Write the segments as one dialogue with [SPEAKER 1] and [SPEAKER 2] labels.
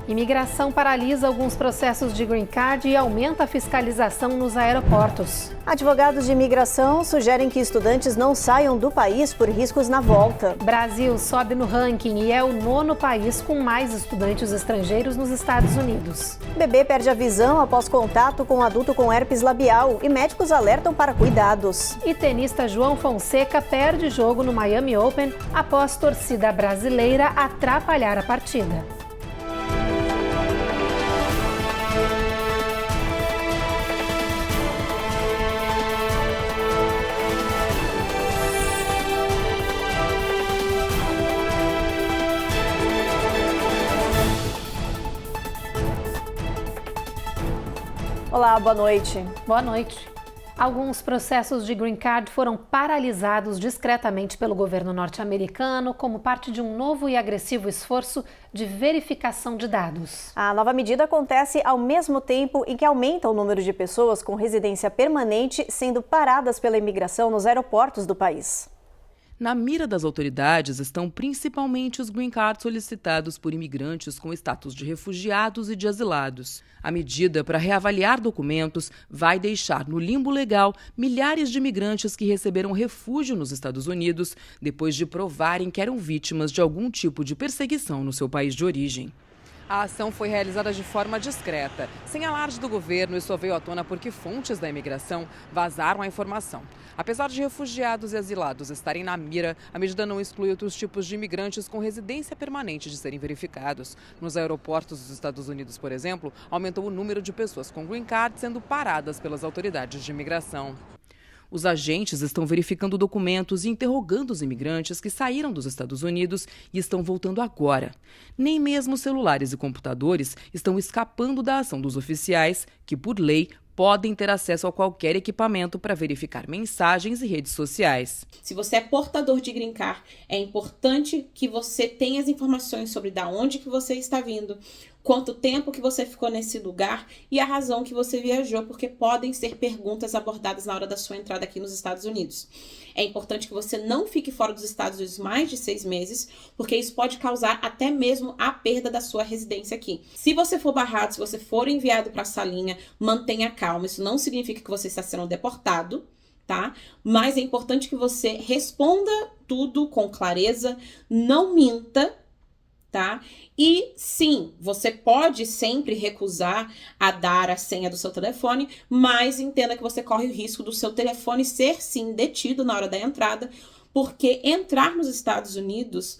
[SPEAKER 1] Imigração paralisa alguns processos de green card e aumenta a fiscalização nos aeroportos.
[SPEAKER 2] Advogados de imigração sugerem que estudantes não saiam do país por riscos na volta.
[SPEAKER 1] Brasil sobe no ranking e é o 9º país com mais estudantes estrangeiros nos Estados Unidos.
[SPEAKER 2] Bebê perde a visão após contato com adulto com herpes labial e médicos alertam para cuidados.
[SPEAKER 1] E tenista João Fonseca perde jogo no Miami Open após torcida brasileira atrapalhar a partida.
[SPEAKER 2] Olá, boa noite.
[SPEAKER 1] Boa noite. Alguns processos de green card foram paralisados discretamente pelo governo norte-americano como parte de um novo e agressivo esforço de verificação de dados.
[SPEAKER 2] A nova medida acontece ao mesmo tempo em que aumenta o número de pessoas com residência permanente sendo paradas pela imigração nos aeroportos do país.
[SPEAKER 3] Na mira das autoridades estão principalmente os green cards solicitados por imigrantes com status de refugiados e de asilados. A medida para reavaliar documentos vai deixar no limbo legal milhares de imigrantes que receberam refúgio nos Estados Unidos depois de provarem que eram vítimas de algum tipo de perseguição no seu país de origem. A ação foi realizada de forma discreta, sem alarde do governo, e só veio à tona porque fontes da imigração vazaram a informação. Apesar de refugiados e asilados estarem na mira, a medida não exclui outros tipos de imigrantes com residência permanente de serem verificados. Nos aeroportos dos Estados Unidos, por exemplo, aumentou o número de pessoas com green card sendo paradas pelas autoridades de imigração. Os agentes estão verificando documentos e interrogando os imigrantes que saíram dos Estados Unidos e estão voltando agora. Nem mesmo celulares e computadores estão escapando da ação dos oficiais, que, por lei, podem ter acesso a qualquer equipamento para verificar mensagens e redes sociais.
[SPEAKER 4] Se você é portador de green card, é importante que você tenha as informações sobre de onde que você está vindo, quanto tempo que você ficou nesse lugar e a razão que você viajou, porque podem ser perguntas abordadas na hora da sua entrada aqui nos Estados Unidos. É importante que você não fique fora dos Estados Unidos mais de 6 meses, porque isso pode causar até mesmo a perda da sua residência aqui. Se você for barrado, se você for enviado para a salinha, mantenha calma. Isso não significa que você está sendo deportado, tá? Mas é importante que você responda tudo com clareza, não minta, tá? E sim, você pode sempre recusar a dar a senha do seu telefone, mas entenda que você corre o risco do seu telefone ser sim detido na hora da entrada, porque entrar nos Estados Unidos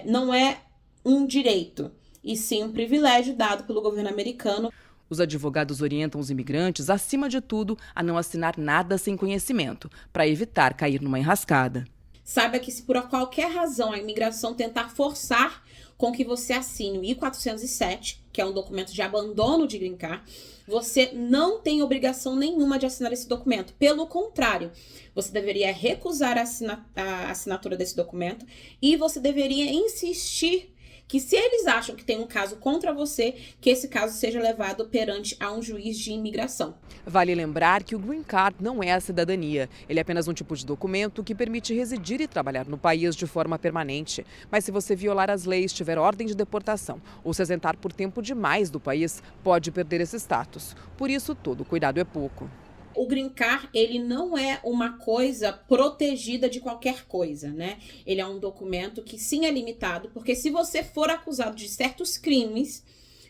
[SPEAKER 4] não é um direito, e sim um privilégio dado pelo governo americano.
[SPEAKER 3] Os advogados orientam os imigrantes, acima de tudo, a não assinar nada sem conhecimento, para evitar cair numa enrascada.
[SPEAKER 4] Saiba que se por qualquer razão a imigração tentar forçar com que você assine o I-407, que é um documento de abandono de green card, você não tem obrigação nenhuma de assinar esse documento. Pelo contrário, você deveria recusar a assinatura desse documento e você deveria insistir que se eles acham que tem um caso contra você, que esse caso seja levado perante a um juiz de imigração.
[SPEAKER 3] Vale lembrar que o Green Card não é a cidadania. Ele é apenas um tipo de documento que permite residir e trabalhar no país de forma permanente. Mas se você violar as leis, tiver ordem de deportação ou se ausentar por tempo demais do país, pode perder esse status. Por isso, todo cuidado é pouco.
[SPEAKER 4] O green card, ele não é uma coisa protegida de qualquer coisa, né? Ele é um documento que sim é limitado, porque se você for acusado de certos crimes,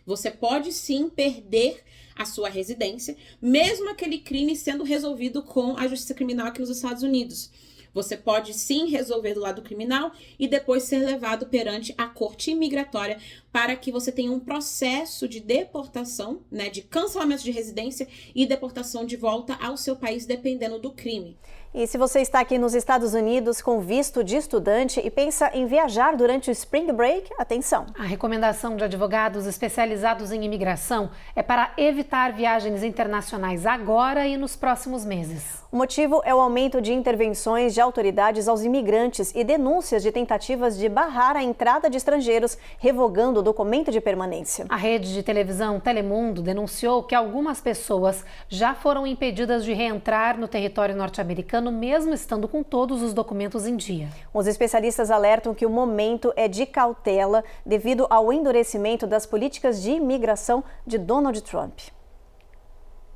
[SPEAKER 4] você pode sim perder a sua residência, mesmo aquele crime sendo resolvido com a justiça criminal aqui nos Estados Unidos. Você pode sim resolver do lado criminal e depois ser levado perante a corte imigratória para que você tenha um processo de deportação, né, de cancelamento de residência e deportação de volta ao seu país, dependendo do crime.
[SPEAKER 2] E se você está aqui nos Estados Unidos com visto de estudante e pensa em viajar durante o Spring Break, atenção!
[SPEAKER 1] A recomendação de advogados especializados em imigração é para evitar viagens internacionais agora e nos próximos meses.
[SPEAKER 2] O motivo é o aumento de intervenções de autoridades aos imigrantes e denúncias de tentativas de barrar a entrada de estrangeiros, revogando o documento de permanência.
[SPEAKER 1] A rede de televisão Telemundo denunciou que algumas pessoas já foram impedidas de reentrar no território norte-americano, mesmo estando com todos os documentos em dia.
[SPEAKER 2] Os especialistas alertam que o momento é de cautela devido ao endurecimento das políticas de imigração de Donald Trump.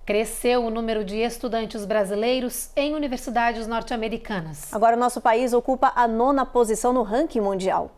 [SPEAKER 1] Cresceu o número de estudantes brasileiros em universidades norte-americanas.
[SPEAKER 2] Agora o nosso país ocupa a 9ª posição no ranking mundial.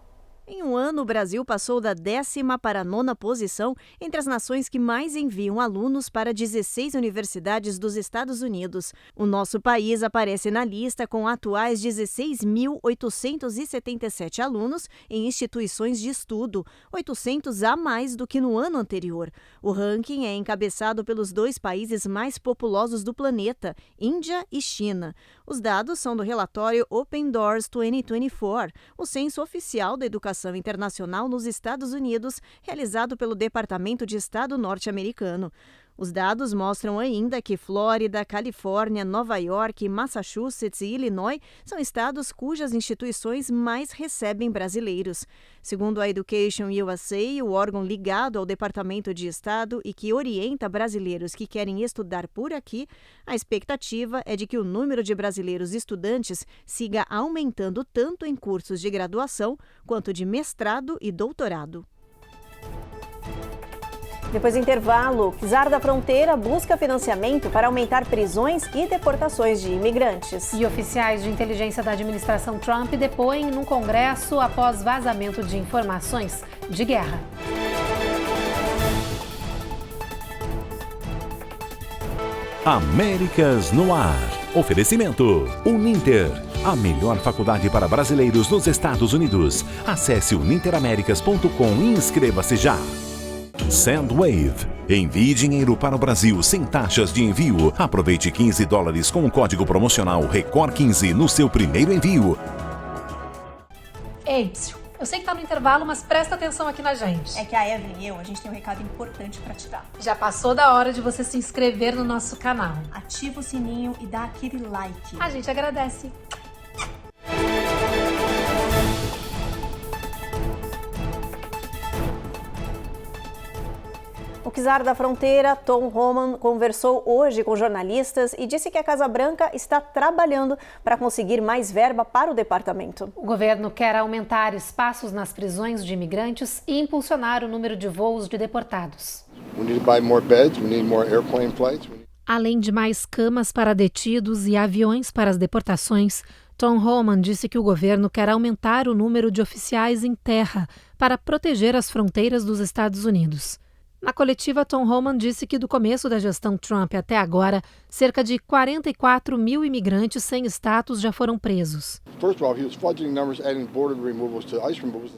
[SPEAKER 2] Em um ano, o Brasil passou da 10ª para a 9ª posição entre as nações que mais enviam alunos para 16 universidades dos Estados Unidos. O nosso país aparece na lista com atuais 16.877 alunos em instituições de estudo, 800 a mais do que no ano anterior. O ranking é encabeçado pelos 2 países mais populosos do planeta, Índia e China. Os dados são do relatório Open Doors 2024, o censo oficial da educação internacional nos Estados Unidos, realizado pelo Departamento de Estado norte-americano. Os dados mostram ainda que Flórida, Califórnia, Nova York, Massachusetts e Illinois são estados cujas instituições mais recebem brasileiros. Segundo a Education USA, o órgão ligado ao Departamento de Estado e que orienta brasileiros que querem estudar por aqui, a expectativa é de que o número de brasileiros estudantes siga aumentando tanto em cursos de graduação quanto de mestrado e doutorado. Depois do intervalo, Czar da Fronteira busca financiamento para aumentar prisões e deportações de imigrantes.
[SPEAKER 1] E oficiais de inteligência da administração Trump depõem no Congresso após vazamento de informações de guerra.
[SPEAKER 5] Américas no Ar. Oferecimento Uninter, a melhor faculdade para brasileiros nos Estados Unidos. Acesse uninteraméricas.com e inscreva-se já. Sendwave. Envie dinheiro para o Brasil sem taxas de envio. Aproveite $15 com o código promocional RECOR15 no seu primeiro envio.
[SPEAKER 1] Ei, eu sei que tá no intervalo, mas presta atenção aqui na gente.
[SPEAKER 2] É que a Evelyn e eu, a gente tem um recado importante para te dar.
[SPEAKER 1] Já passou da hora de você se inscrever no nosso canal.
[SPEAKER 2] Ativa o sininho e dá aquele like.
[SPEAKER 1] A gente agradece.
[SPEAKER 2] O czar da fronteira, Tom Homan, conversou hoje com jornalistas e disse que a Casa Branca está trabalhando para conseguir mais verba para o departamento.
[SPEAKER 1] O governo quer aumentar espaços nas prisões de imigrantes e impulsionar o número de voos de deportados. Além de mais camas para detidos e aviões para as deportações, Tom Homan disse que o governo quer aumentar o número de oficiais em terra para proteger as fronteiras dos Estados Unidos. Na coletiva, Tom Homan disse que do começo da gestão Trump até agora, cerca de 44 mil imigrantes sem status já foram presos.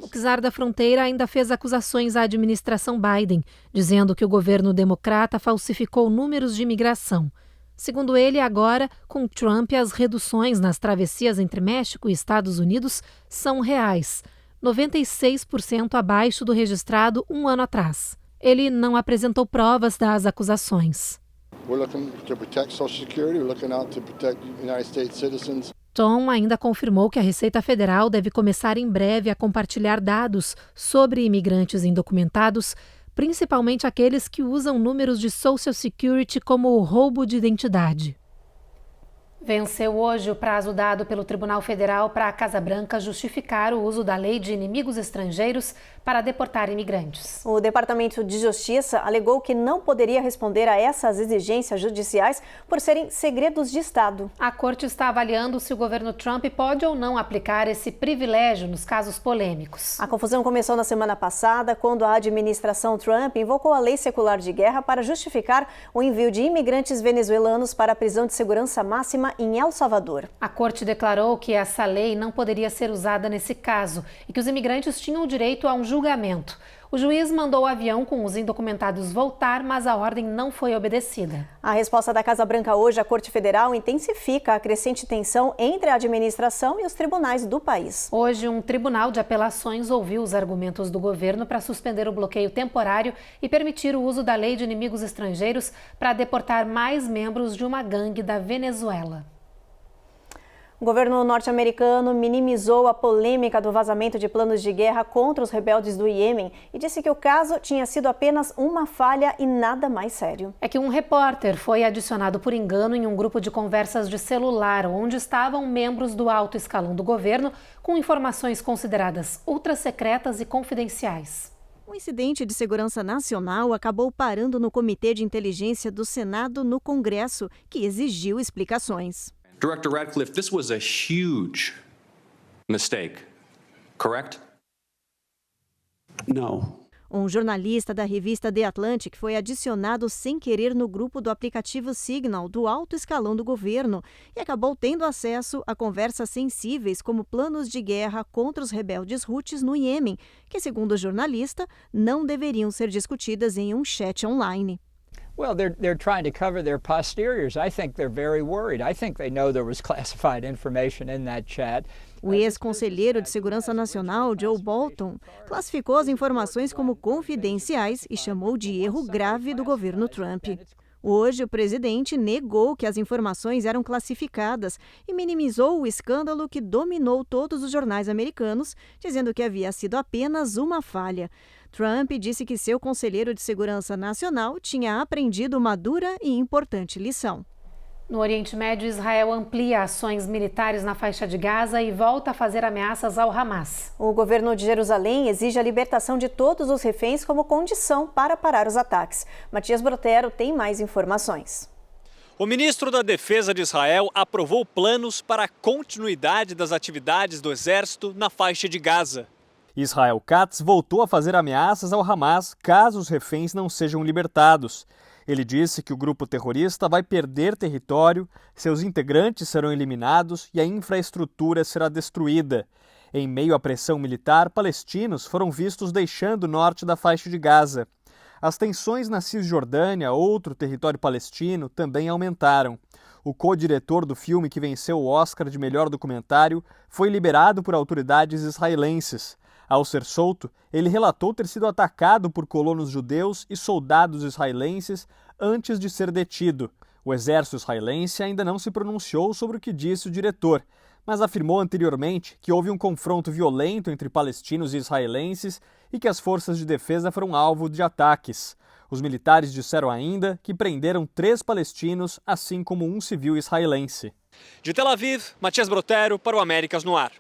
[SPEAKER 1] O czar da fronteira ainda fez acusações à administração Biden, dizendo que o governo democrata falsificou números de imigração. Segundo ele, agora, com Trump, as reduções nas travessias entre México e Estados Unidos são reais, 96% abaixo do registrado um ano atrás. Ele não apresentou provas das acusações. Tom ainda confirmou que a Receita Federal deve começar em breve a compartilhar dados sobre imigrantes indocumentados, principalmente aqueles que usam números de Social Security como roubo de identidade. Venceu hoje o prazo dado pelo Tribunal Federal para a Casa Branca justificar o uso da lei de inimigos estrangeiros para deportar imigrantes.
[SPEAKER 2] O Departamento de Justiça alegou que não poderia responder a essas exigências judiciais por serem segredos de Estado.
[SPEAKER 1] A corte está avaliando se o governo Trump pode ou não aplicar esse privilégio nos casos polêmicos.
[SPEAKER 2] A confusão começou na semana passada, quando a administração Trump invocou a lei secular de guerra para justificar o envio de imigrantes venezuelanos para a prisão de segurança máxima em El Salvador.
[SPEAKER 1] A corte declarou que essa lei não poderia ser usada nesse caso e que os imigrantes tinham o direito a um julgamento. O juiz mandou o avião com os indocumentados voltar, mas a ordem não foi obedecida.
[SPEAKER 2] A resposta da Casa Branca hoje, a Corte Federal intensifica a crescente tensão entre a administração e os tribunais do país.
[SPEAKER 1] Hoje, um tribunal de apelações ouviu os argumentos do governo para suspender o bloqueio temporário e permitir o uso da lei de inimigos estrangeiros para deportar mais membros de uma gangue da Venezuela.
[SPEAKER 2] O governo norte-americano minimizou a polêmica do vazamento de planos de guerra contra os rebeldes do Iêmen e disse que o caso tinha sido apenas uma falha e nada mais sério.
[SPEAKER 1] É que um repórter foi adicionado por engano em um grupo de conversas de celular, onde estavam membros do alto escalão do governo com informações consideradas ultrasecretas e confidenciais.
[SPEAKER 2] Um incidente de segurança nacional acabou parando no Comitê de Inteligência do Senado no Congresso, que exigiu explicações.
[SPEAKER 6] Director Radcliffe, this was a huge mistake, correct?
[SPEAKER 7] No.
[SPEAKER 2] Um jornalista da revista The Atlantic foi adicionado sem querer no grupo do aplicativo Signal do alto escalão do governo e acabou tendo acesso a conversas sensíveis como planos de guerra contra os rebeldes Houthis no Iêmen, que, segundo o jornalista, não deveriam ser discutidas em um chat online.
[SPEAKER 8] Well, they're trying to cover their posteriors. I think they're very worried. I think they know there was classified information in that chat.
[SPEAKER 2] O ex-conselheiro de Segurança Nacional, Joe Bolton, classificou as informações como confidenciais e chamou de erro grave do governo Trump. Hoje, o presidente negou que as informações eram classificadas e minimizou o escândalo que dominou todos os jornais americanos, dizendo que havia sido apenas uma falha. Trump disse que seu conselheiro de Segurança Nacional tinha aprendido uma dura e importante lição.
[SPEAKER 1] No Oriente Médio, Israel amplia ações militares na faixa de Gaza e volta a fazer ameaças ao Hamas.
[SPEAKER 2] O governo de Jerusalém exige a libertação de todos os reféns como condição para parar os ataques. Matias Brotero tem mais informações.
[SPEAKER 9] O ministro da Defesa de Israel aprovou planos para a continuidade das atividades do exército na faixa de Gaza.
[SPEAKER 10] Israel Katz voltou a fazer ameaças ao Hamas caso os reféns não sejam libertados. Ele disse que o grupo terrorista vai perder território, seus integrantes serão eliminados e a infraestrutura será destruída. Em meio à pressão militar, palestinos foram vistos deixando o norte da faixa de Gaza. As tensões na Cisjordânia, outro território palestino, também aumentaram. O co-diretor do filme que venceu o Oscar de melhor documentário foi liberado por autoridades israelenses. Ao ser solto, ele relatou ter sido atacado por colonos judeus e soldados israelenses antes de ser detido. O exército israelense ainda não se pronunciou sobre o que disse o diretor, mas afirmou anteriormente que houve um confronto violento entre palestinos e israelenses e que as forças de defesa foram alvo de ataques. Os militares disseram ainda que prenderam 3 palestinos, assim como um civil israelense.
[SPEAKER 9] De Tel Aviv, Matias Brotero para o Américas no Ar.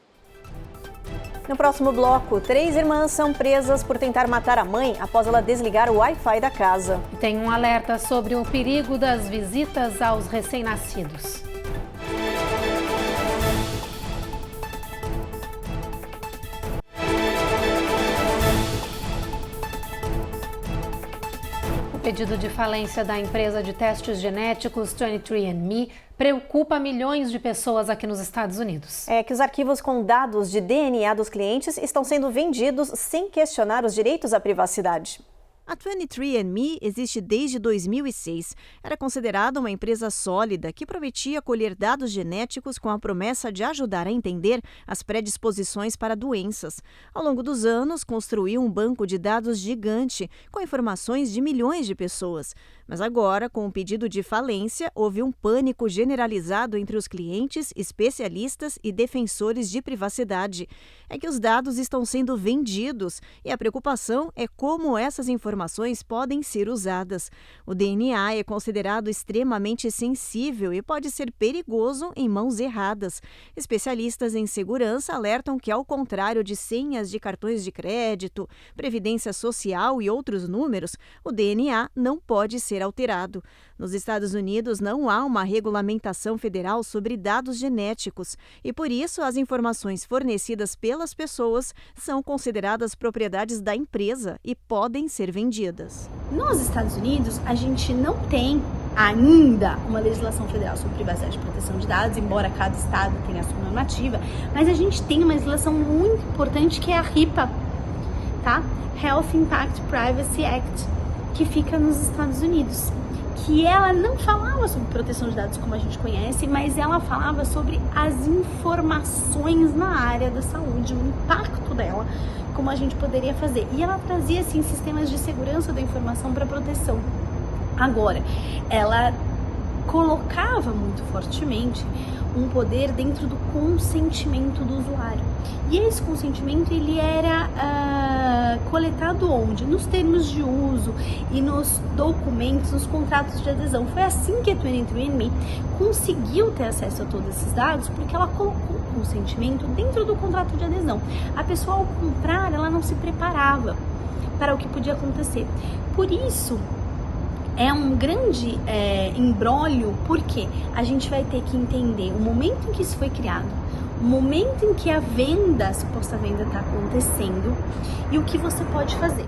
[SPEAKER 2] No próximo bloco, 3 irmãs são presas por tentar matar a mãe após ela desligar o Wi-Fi da casa.
[SPEAKER 1] Tem um alerta sobre o perigo das visitas aos recém-nascidos. O pedido de falência da empresa de testes genéticos 23andMe preocupa milhões de pessoas aqui nos Estados Unidos.
[SPEAKER 2] É que os arquivos com dados de DNA dos clientes estão sendo vendidos sem questionar os direitos à privacidade. A 23andMe existe desde 2006. Era considerada uma empresa sólida que prometia colher dados genéticos com a promessa de ajudar a entender as predisposições para doenças. Ao longo dos anos, construiu um banco de dados gigante com informações de milhões de pessoas. Mas agora, com o pedido de falência, houve um pânico generalizado entre os clientes, especialistas e defensores de privacidade. É que os dados estão sendo vendidos e a preocupação é como essas informações podem ser usadas. O DNA é considerado extremamente sensível e pode ser perigoso em mãos erradas. Especialistas em segurança alertam que, ao contrário de senhas de cartões de crédito, previdência social e outros números, o DNA não pode ser alterado. Nos Estados Unidos, não há uma regulamentação federal sobre dados genéticos e, por isso, as informações fornecidas pelas pessoas são consideradas propriedades da empresa e podem ser vendidas.
[SPEAKER 11] Nos Estados Unidos, a gente não tem ainda uma legislação federal sobre privacidade e proteção de dados, embora cada estado tenha a sua normativa, mas a gente tem uma legislação muito importante que é a RIPA. tá? Health Impact Privacy Act, que fica nos Estados Unidos. Que ela não falava sobre proteção de dados como a gente conhece, mas ela falava sobre as informações na área da saúde, o impacto dela, como a gente poderia fazer. E ela trazia, assim, sistemas de segurança da informação para proteção. Agora, ela colocava muito fortemente um poder dentro do consentimento do usuário. E esse consentimento, ele era coletado onde? Nos termos de uso e nos documentos, nos contratos de adesão. Foi assim que a 23andMe conseguiu ter acesso a todos esses dados, porque ela colocou o consentimento dentro do contrato de adesão. A pessoa, ao comprar, ela não se preparava para o que podia acontecer. Por isso, é um grande imbróglio, porque a gente vai ter que entender o momento em que isso foi criado, o momento em que a venda, a suposta venda, está acontecendo e o que você pode fazer.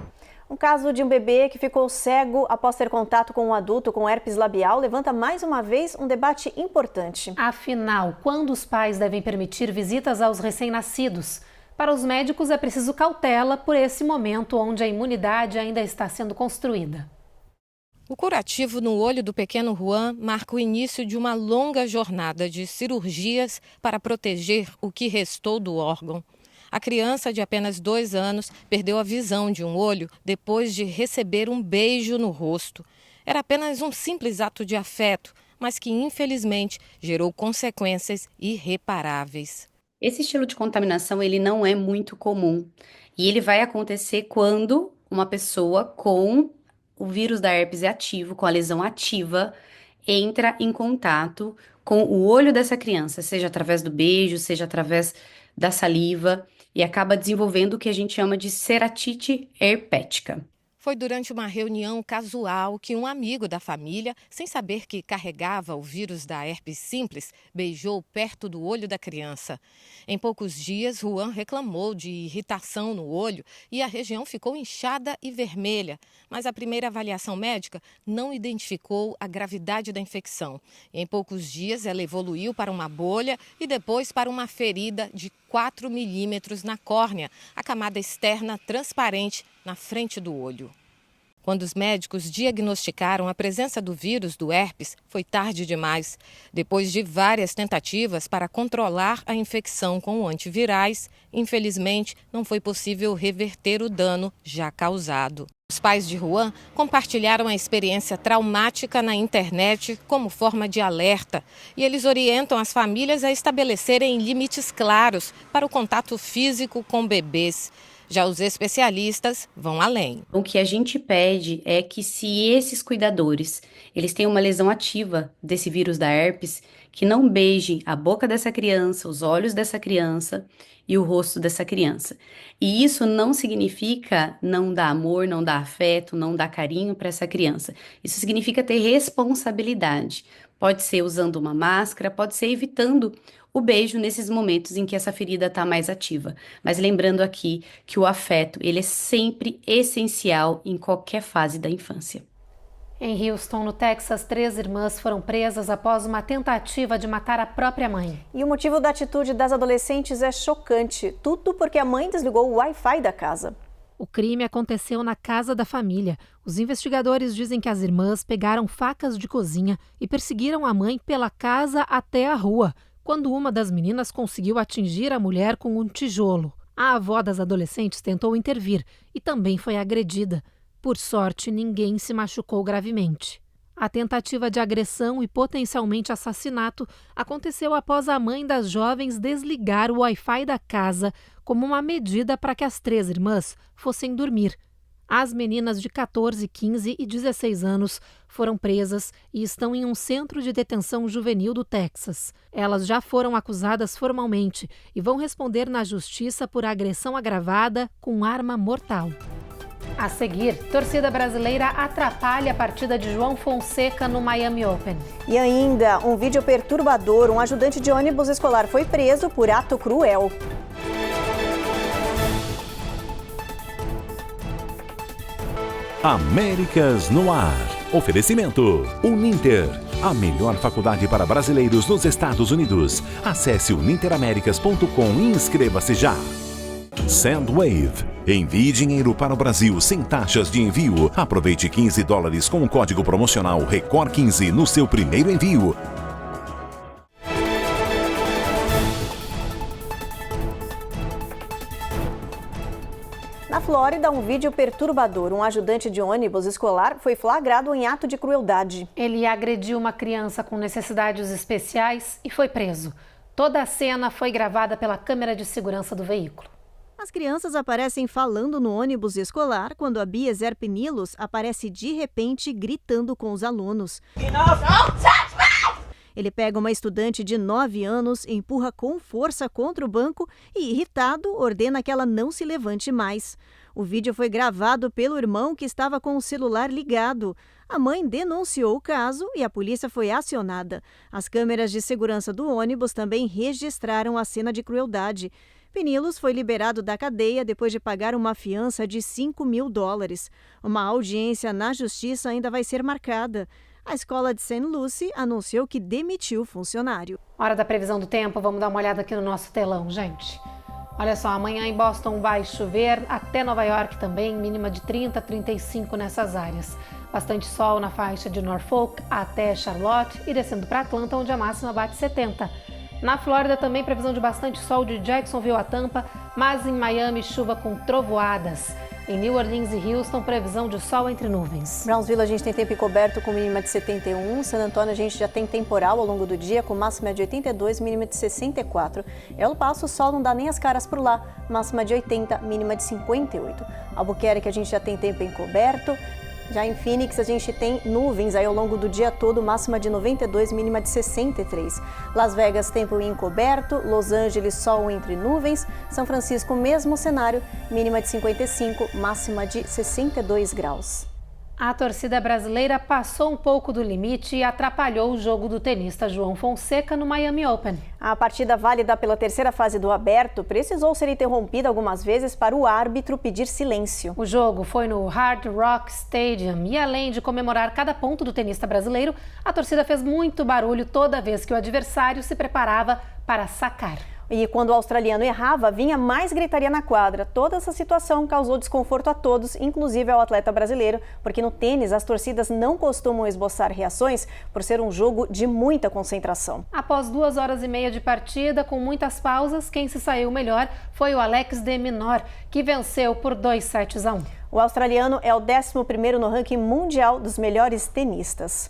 [SPEAKER 2] Um caso de um bebê que ficou cego após ter contato com um adulto com herpes labial levanta mais uma vez um debate importante.
[SPEAKER 1] Afinal, quando os pais devem permitir visitas aos recém-nascidos? Para os médicos é preciso cautela por esse momento onde a imunidade ainda está sendo construída.
[SPEAKER 7] O curativo no olho do pequeno Juan marca o início de uma longa jornada de cirurgias para proteger o que restou do órgão. A criança de apenas 2 anos perdeu a visão de um olho depois de receber um beijo no rosto. Era apenas um simples ato de afeto, mas que infelizmente gerou consequências irreparáveis.
[SPEAKER 12] Esse estilo de contaminação ele não é muito comum e ele vai acontecer quando uma pessoa com o vírus da herpes é ativo, com a lesão ativa, entra em contato com o olho dessa criança, seja através do beijo, seja através da saliva, e acaba desenvolvendo o que a gente chama de ceratite herpética.
[SPEAKER 7] Foi durante uma reunião casual que um amigo da família, sem saber que carregava o vírus da herpes simples, beijou perto do olho da criança. Em poucos dias, Juan reclamou de irritação no olho e a região ficou inchada e vermelha. Mas a primeira avaliação médica não identificou a gravidade da infecção. Em poucos dias, ela evoluiu para uma bolha e depois para uma ferida de 4 milímetros na córnea, a camada externa transparente na frente do olho. Quando os médicos diagnosticaram a presença do vírus do herpes, foi tarde demais. Depois de várias tentativas para controlar a infecção com antivirais, infelizmente não foi possível reverter o dano já causado. Os pais de Juan compartilharam a experiência traumática na internet como forma de alerta e eles orientam as famílias a estabelecerem limites claros para o contato físico com bebês. Já os especialistas vão além.
[SPEAKER 12] O que a gente pede é que, se esses cuidadores eles têm uma lesão ativa desse vírus da herpes, que não beijem a boca dessa criança, os olhos dessa criança e o rosto dessa criança. E isso não significa não dar amor, não dar afeto, não dar carinho para essa criança. Isso significa ter responsabilidade. Pode ser usando uma máscara, pode ser evitando o beijo nesses momentos em que essa ferida está mais ativa. Mas lembrando aqui que o afeto ele é sempre essencial em qualquer fase da infância.
[SPEAKER 1] Em Houston, no Texas, 3 irmãs foram presas após uma tentativa de matar a própria mãe.
[SPEAKER 2] E o motivo da atitude das adolescentes é chocante. Tudo porque a mãe desligou o Wi-Fi da casa.
[SPEAKER 1] O crime aconteceu na casa da família. Os investigadores dizem que as irmãs pegaram facas de cozinha e perseguiram a mãe pela casa até a rua, quando uma das meninas conseguiu atingir a mulher com um tijolo. A avó das adolescentes tentou intervir e também foi agredida. Por sorte, ninguém se machucou gravemente. A tentativa de agressão e potencialmente assassinato aconteceu após a mãe das jovens desligar o Wi-Fi da casa como uma medida para que as 3 irmãs fossem dormir. As meninas de 14, 15 e 16 anos foram presas e estão em um centro de detenção juvenil do Texas. Elas já foram acusadas formalmente e vão responder na justiça por agressão agravada com arma mortal. A seguir, torcida brasileira atrapalha a partida de João Fonseca no Miami Open.
[SPEAKER 2] E ainda, um vídeo perturbador. Um ajudante de ônibus escolar foi preso por ato cruel.
[SPEAKER 5] Américas no ar. Oferecimento Uninter, a melhor faculdade para brasileiros nos Estados Unidos. Acesse uninteraméricas.com e inscreva-se já. Sandwave, Envie dinheiro para o Brasil sem taxas de envio. Aproveite $15 com o código promocional RECOR15 no seu primeiro envio.
[SPEAKER 13] Na Flórida, um vídeo perturbador. Um ajudante de ônibus escolar foi flagrado em ato de crueldade.
[SPEAKER 1] Ele agrediu uma criança com necessidades especiais e foi preso. Toda a cena foi gravada pela câmera de segurança do veículo.
[SPEAKER 2] As crianças aparecem falando no ônibus escolar quando a Abiezer Pinilos aparece de repente gritando com os alunos. Ele pega uma estudante de 9 anos, empurra com força contra o banco e, irritado, ordena que ela não se levante mais. O vídeo foi gravado pelo irmão que estava com o celular ligado. A mãe denunciou o caso e a polícia foi acionada. As câmeras de segurança do ônibus também registraram a cena de crueldade. Pinilos foi liberado da cadeia depois de pagar uma fiança de $5.000. Uma audiência na justiça ainda vai ser marcada. A escola de St. Lucie anunciou que demitiu o funcionário.
[SPEAKER 1] Hora da previsão do tempo, vamos dar uma olhada aqui no nosso telão, gente. Olha só, amanhã em Boston vai chover, até Nova York também, mínima de 30 a 35 nessas áreas. Bastante sol na faixa de Norfolk até Charlotte e descendo para Atlanta, onde a máxima bate 70. Na Flórida também previsão de bastante sol de Jacksonville a Tampa, mas em Miami chuva com trovoadas. Em New Orleans e Houston, previsão de sol entre nuvens.
[SPEAKER 13] Brownsville a gente tem tempo encoberto com mínima de 71. San Antônio a gente já tem temporal ao longo do dia com máxima de 82, mínima de 64. El Paso o sol não dá nem as caras por lá, máxima de 80, mínima de 58. Albuquerque a gente já tem tempo encoberto. Já em Phoenix, a gente tem nuvens aí ao longo do dia todo, máxima de 92, mínima de 63. Las Vegas, tempo encoberto. Los Angeles, sol entre nuvens. São Francisco, mesmo cenário, mínima de 55, máxima de 62 graus.
[SPEAKER 1] A torcida brasileira passou um pouco do limite e atrapalhou o jogo do tenista João Fonseca no Miami Open.
[SPEAKER 13] A partida válida pela terceira fase do Aberto precisou ser interrompida algumas vezes para o árbitro pedir silêncio.
[SPEAKER 1] O jogo foi no Hard Rock Stadium e, além de comemorar cada ponto do tenista brasileiro, a torcida fez muito barulho toda vez que o adversário se preparava para sacar.
[SPEAKER 13] E quando o australiano errava, vinha mais gritaria na quadra. Toda essa situação causou desconforto a todos, inclusive ao atleta brasileiro, porque no tênis as torcidas não costumam esboçar reações por ser um jogo de muita concentração.
[SPEAKER 1] Após 2 horas e meia de partida, com muitas pausas, quem se saiu melhor foi o Alex de Minaur, que venceu por 2-1.
[SPEAKER 13] O australiano é o 11º no ranking mundial dos melhores tenistas.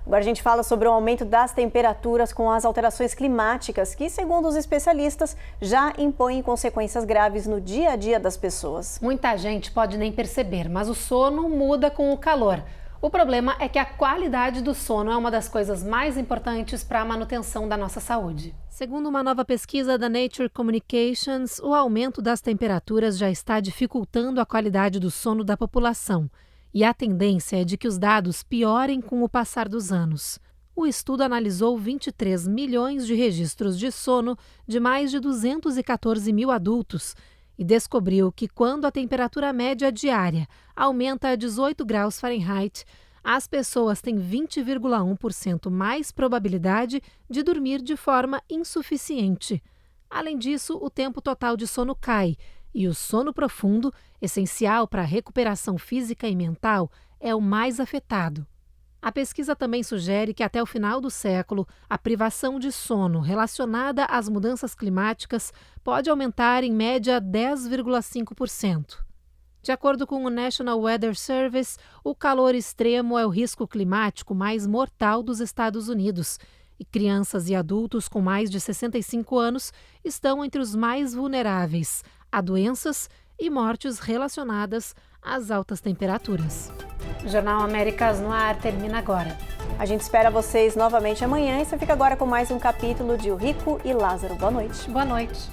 [SPEAKER 13] Agora a gente fala sobre o aumento das temperaturas com as alterações climáticas que, segundo os especialistas, já impõem consequências graves no dia a dia das pessoas.
[SPEAKER 1] Muita gente pode nem perceber, mas o sono muda com o calor. O problema é que a qualidade do sono é uma das coisas mais importantes para a manutenção da nossa saúde. Segundo uma nova pesquisa da Nature Communications, o aumento das temperaturas já está dificultando a qualidade do sono da população. E a tendência é de que os dados piorem com o passar dos anos. O estudo analisou 23 milhões de registros de sono de mais de 214 mil adultos e descobriu que quando a temperatura média diária aumenta a 18 graus Fahrenheit, as pessoas têm 20,1% mais probabilidade de dormir de forma insuficiente. Além disso, o tempo total de sono cai. E o sono profundo, essencial para a recuperação física e mental, é o mais afetado. A pesquisa também sugere que até o final do século, a privação de sono relacionada às mudanças climáticas pode aumentar em média 10,5%. De acordo com o National Weather Service, o calor extremo é o risco climático mais mortal dos Estados Unidos. E crianças e adultos com mais de 65 anos estão entre os mais vulneráveis a doenças e mortes relacionadas às altas temperaturas. O Jornal Américas no Ar termina agora.
[SPEAKER 13] A gente espera vocês novamente amanhã e você fica agora com mais um capítulo de O Rico e Lázaro. Boa noite.
[SPEAKER 1] Boa noite.